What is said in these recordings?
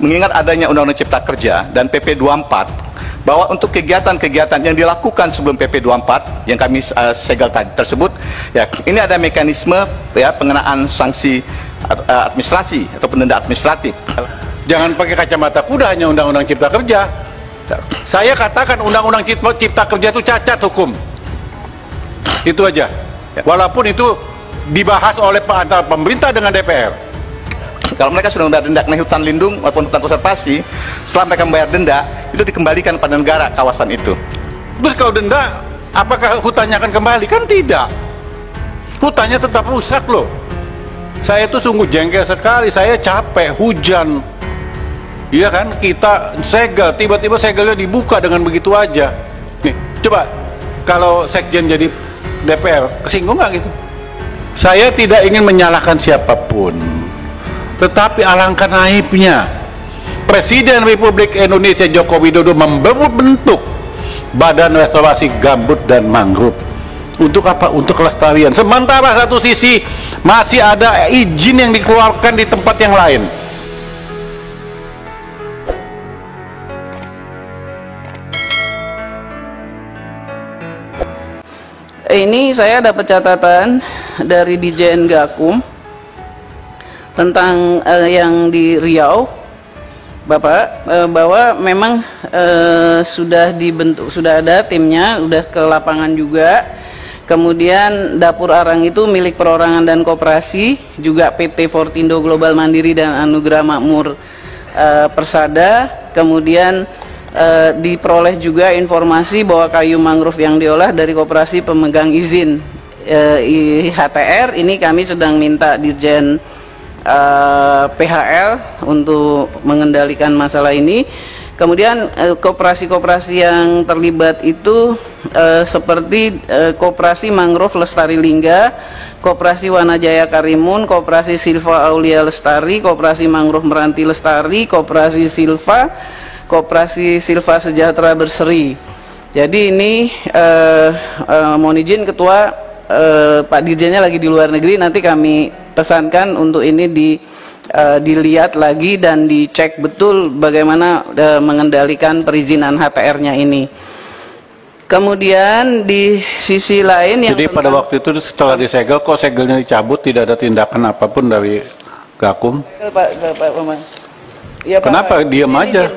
Mengingat adanya Undang-Undang Cipta Kerja dan PP 24, bahwa untuk kegiatan-kegiatan yang dilakukan sebelum PP 24 yang kami segel tadi tersebut, ya ini ada mekanisme ya pengenaan sanksi administrasi atau denda administratif. Jangan pakai kacamata kuda hanya Undang-Undang Cipta Kerja. Saya katakan Undang-Undang Cipta Kerja itu cacat hukum. Itu aja. Walaupun itu dibahas oleh antara pemerintah dengan DPR. Kalau mereka sudah membayar denda kena hutan lindung maupun hutan konservasi, setelah mereka membayar denda, itu dikembalikan pada negara kawasan itu. Terus kalau denda, apakah hutannya akan kembali? Kan tidak. Hutannya tetap rusak loh. Saya itu sungguh jengkel sekali, saya capek, hujan. Iya kan, kita segel, tiba-tiba segelnya dibuka dengan begitu aja. Nih, coba kalau sekjen jadi DPR, kesinggung nggak gitu? Saya tidak ingin menyalahkan siapapun, tetapi alangkah naifnya Presiden Republik Indonesia Joko Widodo membentuk Badan Restorasi Gambut dan Mangrove. Untuk apa? Untuk kelestarian. Sementara satu sisi masih ada izin yang dikeluarkan di tempat yang lain. Ini saya dapat catatan dari Dijen Gakum tentang yang di Riau, Bapak, bahwa memang sudah dibentuk, sudah ada timnya, sudah ke lapangan juga. Kemudian dapur arang itu milik perorangan dan koperasi, juga PT Fortindo Global Mandiri dan Anugerah Makmur Persada. Kemudian diperoleh juga informasi bahwa kayu mangrove yang diolah dari koperasi pemegang izin IHTR. Ini kami sedang minta Dirjen PHL untuk mengendalikan masalah ini. Kemudian koperasi-koperasi yang terlibat itu seperti Koperasi Mangrove Lestari Lingga, Koperasi Wanajaya Karimun, Koperasi Silva Aulia Lestari, Koperasi Mangrove Meranti Lestari, Koperasi Silva, Koperasi Silva Sejahtera Berseri. Jadi ini mohon izin Ketua, Pak Dirjennya lagi di luar negeri, nanti kami pesankan untuk ini dilihat lagi dan dicek betul bagaimana mengendalikan perizinan HTR-nya ini. Kemudian di sisi lain yang jadi pada waktu itu setelah disegel, kok segelnya dicabut, tidak ada tindakan apapun dari Gakum? Pak ya, kenapa Pak, diam aja?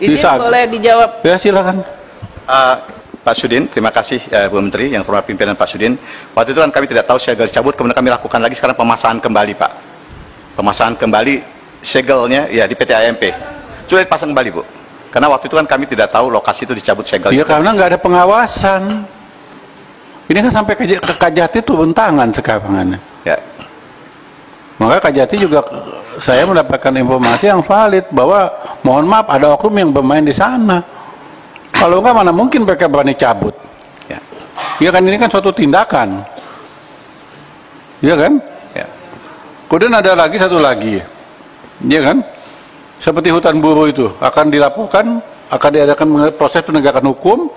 Izin boleh dijawab. Ya silakan. Pak Sudin, terima kasih Bu Menteri yang formal pimpinan Pak Sudin. Waktu itu kan kami tidak tahu segel dicabut, kemudian kami lakukan lagi sekarang pemasangan kembali, Pak. Pemasangan kembali segelnya ya di PT AMP. Coba dipasang kembali, Bu. Karena waktu itu kan kami tidak tahu lokasi itu dicabut segel. Iya, karena nggak ada pengawasan. Ini kan sampai ke Kajati turun tangan sekarang. Ya. Maka Kajati juga saya mendapatkan informasi yang valid bahwa mohon maaf ada oknum yang bermain di sana. Kalau enggak mana mungkin mereka berani cabut. Ya. Iya kan, ini kan suatu tindakan. Iya kan? Ya. Kemudian ada lagi satu lagi. Iya kan? Seperti hutan buru itu akan dilakukan, akan diadakan proses penegakan hukum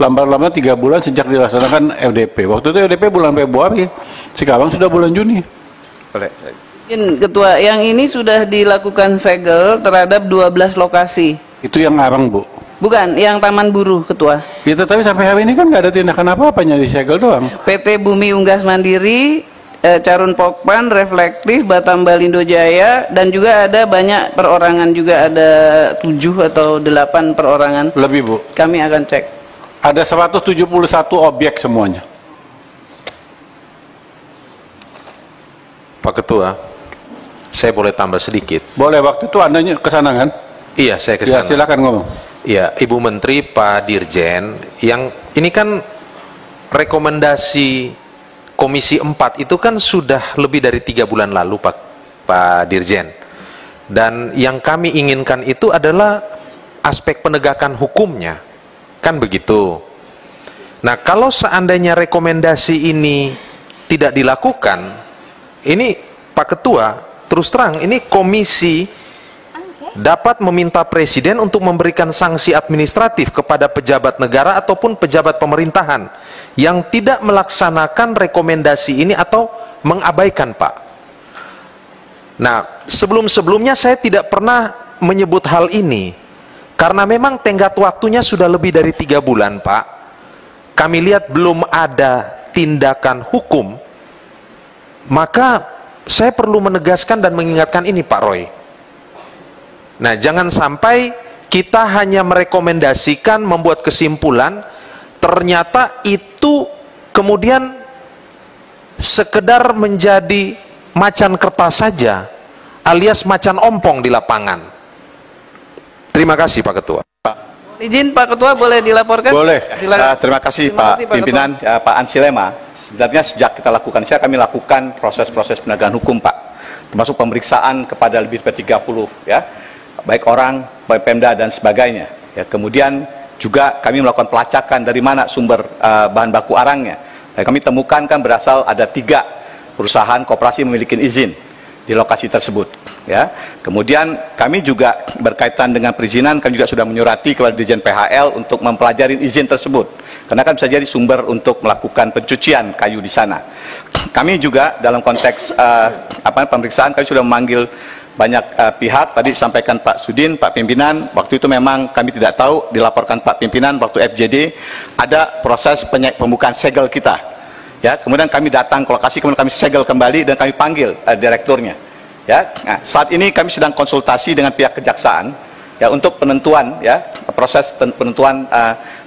lambat-lambat 3 bulan sejak dilaksanakan FDP. Waktu itu FDP bulan Februari, sekarang sudah bulan Juni. Boleh. Ketua, yang ini sudah dilakukan segel terhadap 12 lokasi. Itu yang Arang, Bu. Bukan, yang Taman Buruh, Ketua. Ya, tapi sampai hari ini kan nggak ada tindakan apa-apanya, disegel doang. PT Bumi Unggas Mandiri, Carun Pokpan, Reflektif, Batam Balindo Jaya, dan juga ada banyak perorangan, juga ada 7 atau 8 perorangan. Lebih, Bu. Kami akan cek. Ada 171 objek semuanya. Pak Ketua, saya boleh tambah sedikit? Boleh, waktu itu Anda ke sana kan? Iya, saya ke Ya, sana. silakan ngomong. Iya, Ibu Menteri, Pak Dirjen, yang ini kan rekomendasi Komisi 4 itu kan sudah lebih dari 3 bulan lalu, Pak Dirjen. Dan yang kami inginkan itu adalah aspek penegakan hukumnya. Kan begitu. Nah, kalau seandainya rekomendasi ini tidak dilakukan, ini Pak Ketua, terus terang, ini komisi dapat meminta Presiden untuk memberikan sanksi administratif kepada pejabat negara ataupun pejabat pemerintahan yang tidak melaksanakan rekomendasi ini atau mengabaikan, Pak. Nah, sebelum-sebelumnya saya tidak pernah menyebut hal ini karena memang tenggat waktunya sudah lebih dari 3 bulan, Pak. Kami lihat belum ada tindakan hukum. Maka saya perlu menegaskan dan mengingatkan ini, Pak Roy. Nah, jangan sampai kita hanya merekomendasikan, membuat kesimpulan, ternyata itu kemudian sekedar menjadi macan kertas saja, alias macan ompong di lapangan. Terima kasih, Pak Ketua. Izin Pak Ketua, boleh dilaporkan? Boleh. Silakan. Terima kasih Terima Pak kasih, Pak Pimpinan, Pak Ansilema. Sebenarnya sejak kita lakukan, kami lakukan proses-proses penegakan hukum, Pak, termasuk pemeriksaan kepada lebih dari 30, ya, baik orang, baik Pemda dan sebagainya. Ya, kemudian juga kami melakukan pelacakan dari mana sumber bahan baku arangnya. Dan kami temukan kan berasal ada 3 perusahaan koperasi memiliki izin di lokasi tersebut. Ya, kemudian kami juga berkaitan dengan perizinan, kami juga sudah menyurati kepada Dirjen PHL untuk mempelajari izin tersebut, karena kan bisa jadi sumber untuk melakukan pencucian kayu di sana. Kami juga dalam konteks pemeriksaan, kami sudah memanggil banyak pihak. Tadi disampaikan Pak Sudin, Pak Pimpinan, waktu itu memang kami tidak tahu, dilaporkan Pak Pimpinan waktu FJD ada proses pembukaan segel kita. Ya, kemudian kami datang ke lokasi, kemudian kami segel kembali dan kami panggil direkturnya. Ya, nah, saat ini kami sedang konsultasi dengan pihak kejaksaan, ya, untuk penentuan, ya, proses penentuan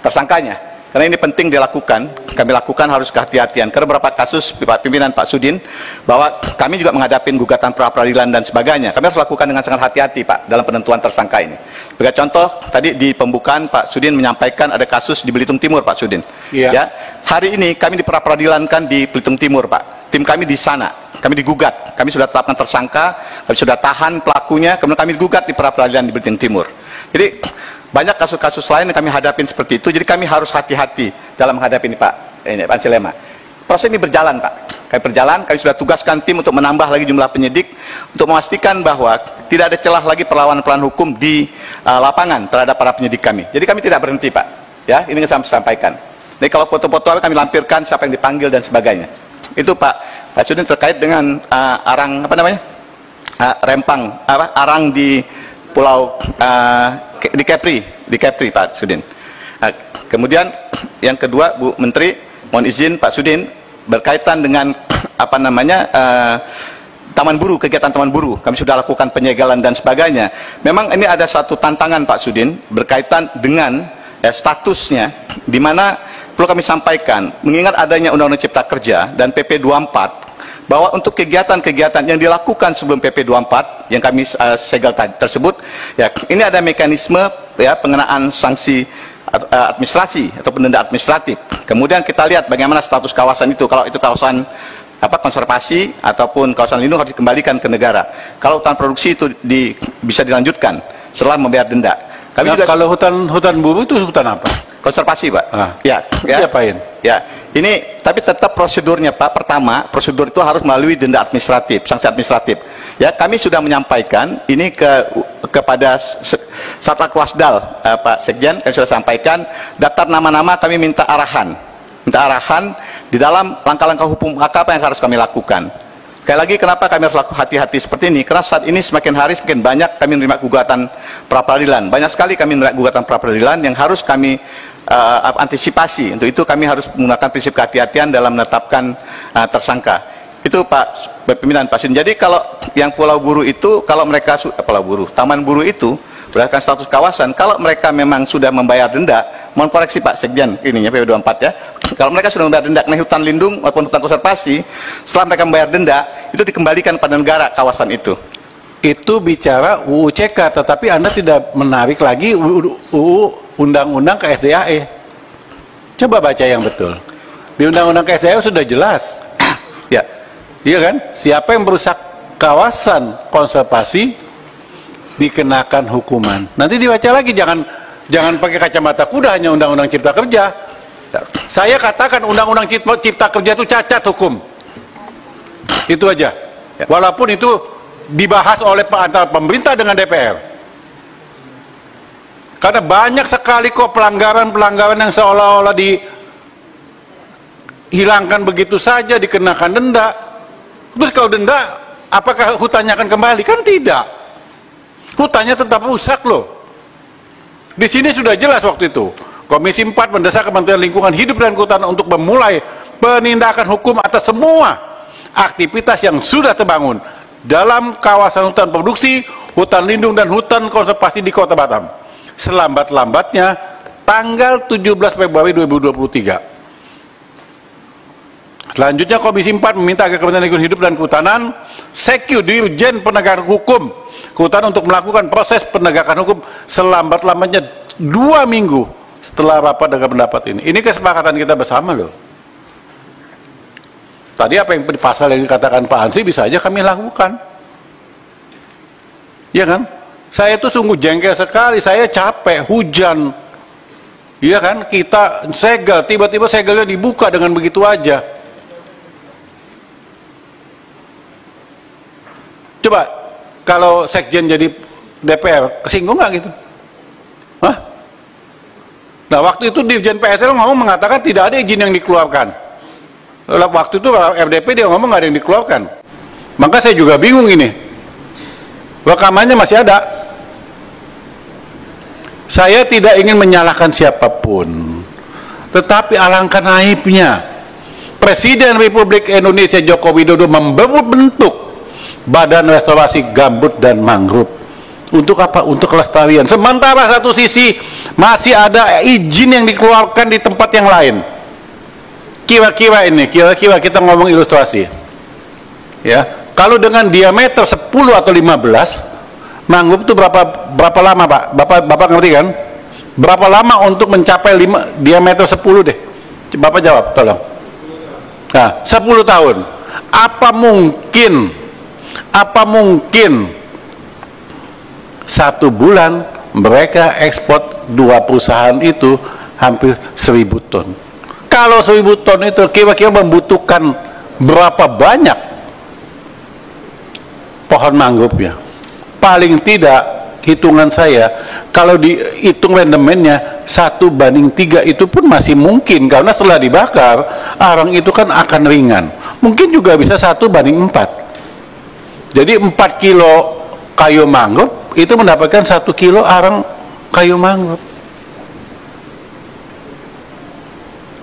tersangkanya. Karena ini penting dilakukan, kami lakukan harus kehati-hatian. Karena beberapa kasus Pak Pimpinan, Pak Sudin, bahwa kami juga menghadapi gugatan pra-peradilan dan sebagainya. Kami harus lakukan dengan sangat hati-hati, Pak, dalam penentuan tersangka ini. Sebagai contoh, tadi di pembukaan Pak Sudin menyampaikan ada kasus di Belitung Timur, Pak Sudin. Iya. Ya, hari ini kami di pra-peradilankan di Belitung Timur, Pak. Tim kami di sana, kami digugat, kami sudah tetapkan tersangka, kami sudah tahan pelakunya, kemudian kami digugat di pra-peradilan di Belitung Timur. Jadi banyak kasus-kasus lain yang kami hadapin seperti itu, jadi kami harus hati-hati dalam menghadapi ini, Pak Ansilema. Proses ini berjalan, Pak. Kami berjalan, kami sudah tugaskan tim untuk menambah lagi jumlah penyidik untuk memastikan bahwa tidak ada celah lagi perlawanan hukum di lapangan terhadap para penyidik kami. Jadi kami tidak berhenti, Pak. Ya, ini yang saya sampaikan. Jadi kalau foto-foto kami lampirkan siapa yang dipanggil dan sebagainya. Itu Pak Sudin terkait dengan arang rempang arang di Pulau di Kepri Pak Sudin. Kemudian yang kedua, Bu Menteri, mohon izin Pak Sudin berkaitan dengan taman buru, kegiatan taman buru. Kami sudah lakukan penyegelan dan sebagainya. Memang ini ada satu tantangan Pak Sudin berkaitan dengan statusnya, di mana perlu kami sampaikan, mengingat adanya Undang-Undang Cipta Kerja dan PP 24, bahwa untuk kegiatan-kegiatan yang dilakukan sebelum PP 24 yang kami segel tersebut, ya, ini ada mekanisme, ya, pengenaan sanksi administrasi atau denda administratif. Kemudian kita lihat bagaimana status kawasan itu. Kalau itu kawasan konservasi ataupun kawasan lindung harus dikembalikan ke negara. Kalau hutan produksi itu bisa dilanjutkan setelah membayar denda. Kami nah, juga kalau hutan buru itu hutan apa? Konservasi, Pak. Ya, diapain? Ya, ini tapi tetap prosedurnya, Pak. Pertama, prosedur itu harus melalui denda administratif, sanksi administratif. Ya, kami sudah menyampaikan ini kepada Satlantas Pak Sekjen, kami sudah sampaikan daftar nama-nama, kami minta arahan di dalam langkah-langkah hukum apa yang harus kami lakukan. Sekali lagi, kenapa kami harus lakukan hati-hati seperti ini? Karena saat ini semakin hari semakin banyak kami menerima gugatan pra-peradilan. Banyak sekali kami menerima gugatan pra-peradilan yang harus kami antisipasi. Untuk itu kami harus menggunakan prinsip kehati-hatian dalam menetapkan tersangka. Itu Pak Pimpinan Pak Sudin. Jadi kalau yang Pulau Buru itu, kalau mereka Taman Buru itu berdasarkan status kawasan, kalau mereka memang sudah membayar denda, mohon koreksi Pak Sekjen, ininya PP 24 ya. Kalau mereka sudah membayar denda kena hutan lindung maupun hutan konservasi, setelah mereka membayar denda, itu dikembalikan pada negara kawasan itu. Itu bicara UU CK, tetapi Anda tidak menarik lagi UU Undang-Undang KSDAE. Coba baca yang betul. Di Undang-Undang KSDAE sudah jelas. Ya. Iya kan? Siapa yang merusak kawasan konservasi dikenakan hukuman. Nanti dibaca lagi, jangan pakai kacamata kuda hanya Undang-Undang Cipta Kerja. Saya katakan Undang-Undang Cipta Kerja itu cacat hukum. Itu aja. Walaupun itu dibahas oleh antara pemerintah dengan DPR. Karena banyak sekali kok pelanggaran-pelanggaran yang seolah-olah dihilangkan begitu saja, dikenakan denda. Terus kalau denda, apakah hutannya akan kembali? Kan tidak. Hutannya tetap rusak loh. Di sini sudah jelas waktu itu. Komisi 4 mendesak Kementerian Lingkungan Hidup dan Kehutanan untuk memulai penindakan hukum atas semua aktivitas yang sudah terbangun dalam kawasan hutan produksi, hutan lindung, dan hutan konservasi di Kota Batam. Selambat-lambatnya tanggal 17 Februari 2023. Selanjutnya Komisi 4 meminta agar Kementerian Lingkungan Hidup dan Kehutanan, Sekyu, Dirjen Penegakan Hukum Kehutanan untuk melakukan proses penegakan hukum selambat-lambatnya 2 minggu setelah rapat dengan pendapat ini. Ini kesepakatan kita bersama loh. Tadi apa yang di pasal yang dikatakan Pak Ansy bisa aja kami lakukan. Iya kan? Saya itu sungguh jengkel sekali, saya capek, hujan. Iya kan? Kita segel, tiba-tiba segelnya dibuka dengan begitu aja. Coba, kalau Sekjen jadi DPR, kesinggung nggak gitu? Hah? Nah, waktu itu Dirjen PSL mengatakan tidak ada izin yang dikeluarkan. Waktu itu FDP dia ngomong nggak ada yang dikeluarkan. Maka saya juga bingung ini. Rekamannya masih ada. Saya tidak ingin menyalahkan siapapun. Tetapi alangkah naifnya Presiden Republik Indonesia Joko Widodo membentuk Badan Restorasi Gambut dan Mangrove. Untuk apa? Untuk kelestarian. Sementara satu sisi masih ada izin yang dikeluarkan di tempat yang lain. Kira-kira kita ngomong ilustrasi. Ya, kalau dengan diameter 10 atau 15, mangrove itu berapa lama, Pak? Bapak ngerti kan? Berapa lama untuk mencapai diameter 10 deh? Bapak jawab, tolong. Nah, 10 tahun. Apa mungkin 1 bulan mereka ekspor 2 perusahaan itu hampir 1000 ton. Kalau 1000 ton itu kira-kira membutuhkan berapa banyak pohon mangrove-nya? Paling tidak hitungan saya, kalau dihitung rendemennya 1:3 itu pun masih mungkin, karena setelah dibakar arang itu kan akan ringan. Mungkin juga bisa 1:4. Jadi 4 kilo kayu mangrove itu mendapatkan 1 kilo arang kayu mangrove.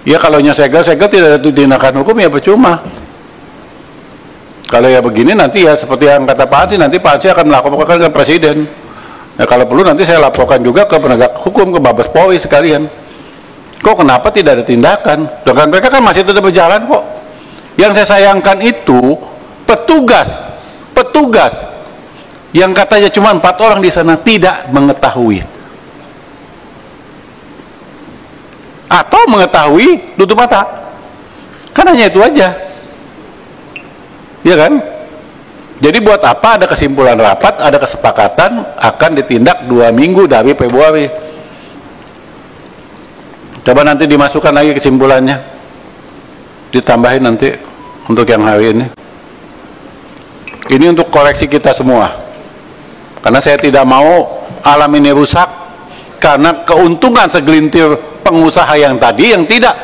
Ya kalau segel tidak ada tindakan hukum ya percuma. Kalau ya begini nanti ya seperti yang kata Pak Ansy, nanti Pak Ansy akan melaporkan ke Presiden. Nah kalau perlu nanti saya laporkan juga ke penegak hukum, ke Mabes Polri sekalian. Kok kenapa tidak ada tindakan? Dengan mereka kan masih tetap berjalan kok. Yang saya sayangkan itu petugas yang katanya cuma 4 orang di sana tidak mengetahui, atau mengetahui tutup mata, kan hanya itu aja, ya kan? Jadi buat apa ada kesimpulan rapat, ada kesepakatan akan ditindak 2 minggu dari Februari. Coba nanti dimasukkan lagi kesimpulannya, ditambahin nanti untuk yang hari ini. Ini untuk koreksi kita semua, karena saya tidak mau alam ini rusak karena keuntungan segelintir pengusaha yang tadi yang tidak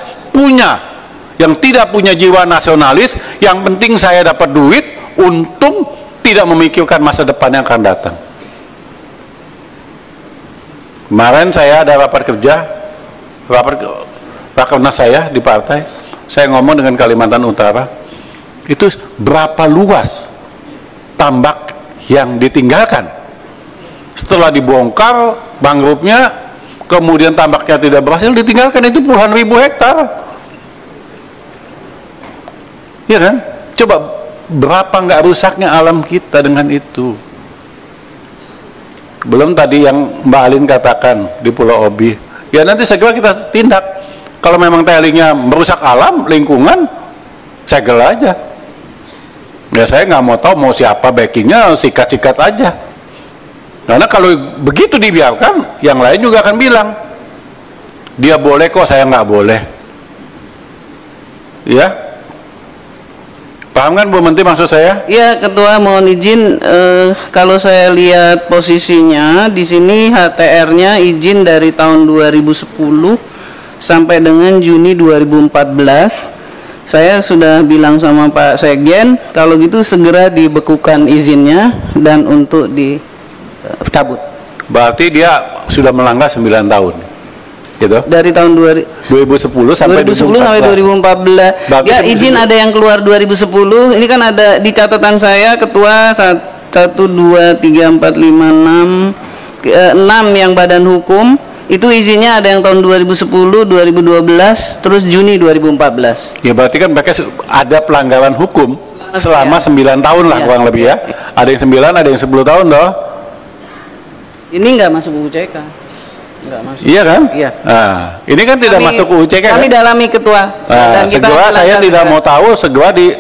punya jiwa nasionalis. Yang penting saya dapat duit, untung, tidak memikirkan masa depan yang akan datang. Kemarin saya ada rapat rakernas saya di partai, saya ngomong dengan Kalimantan Utara, itu berapa luas tambak yang ditinggalkan setelah dibongkar mangrove-nya, kemudian tambaknya tidak berhasil, ditinggalkan itu puluhan ribu hektar, ya kan? Coba berapa nggak rusaknya alam kita dengan itu. Belum tadi yang Mbak Alin katakan di Pulau Obi, ya nanti segera kita tindak. Kalau memang tailingnya merusak alam, lingkungan, segel aja. Ya saya nggak mau tahu mau siapa backingnya, sikat-sikat aja. Karena kalau begitu dibiarkan, yang lain juga akan bilang dia boleh kok, saya nggak boleh. Ya, paham kan Bu Menteri maksud saya? Ya Ketua, mohon izin, kalau saya lihat posisinya di sini HTR-nya izin dari tahun 2010 sampai dengan Juni 2014. Saya sudah bilang sama Pak Sekjen, kalau gitu segera dibekukan izinnya dan untuk cabut. Berarti dia sudah melanggar 9 tahun. Gitu. Dari tahun 2010 sampai 2010 sampai 2014. Berarti Ya, kan izin ada yang keluar 2010. Ini kan ada di catatan saya ketua 1 2 3 4 5 6 6 yang badan hukum. Itu izinnya ada yang tahun 2010, 2012, terus Juni 2014. Ya berarti kan mereka ada pelanggaran hukum selama 9 tahun lah Iya. kurang lebih ya. Ada yang 9, ada yang 10 tahun toh. Ini nggak masuk UU CK. Nggak masuk. Iya kan? Iya. Nah, ini kan tidak masuk UU CK Kami kan? dalami ketua. Nah, segera saya tidak mau tahu, segera di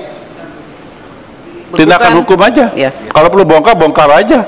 tindakan hukum aja. Iya. Kalau perlu bongkar, bongkar aja.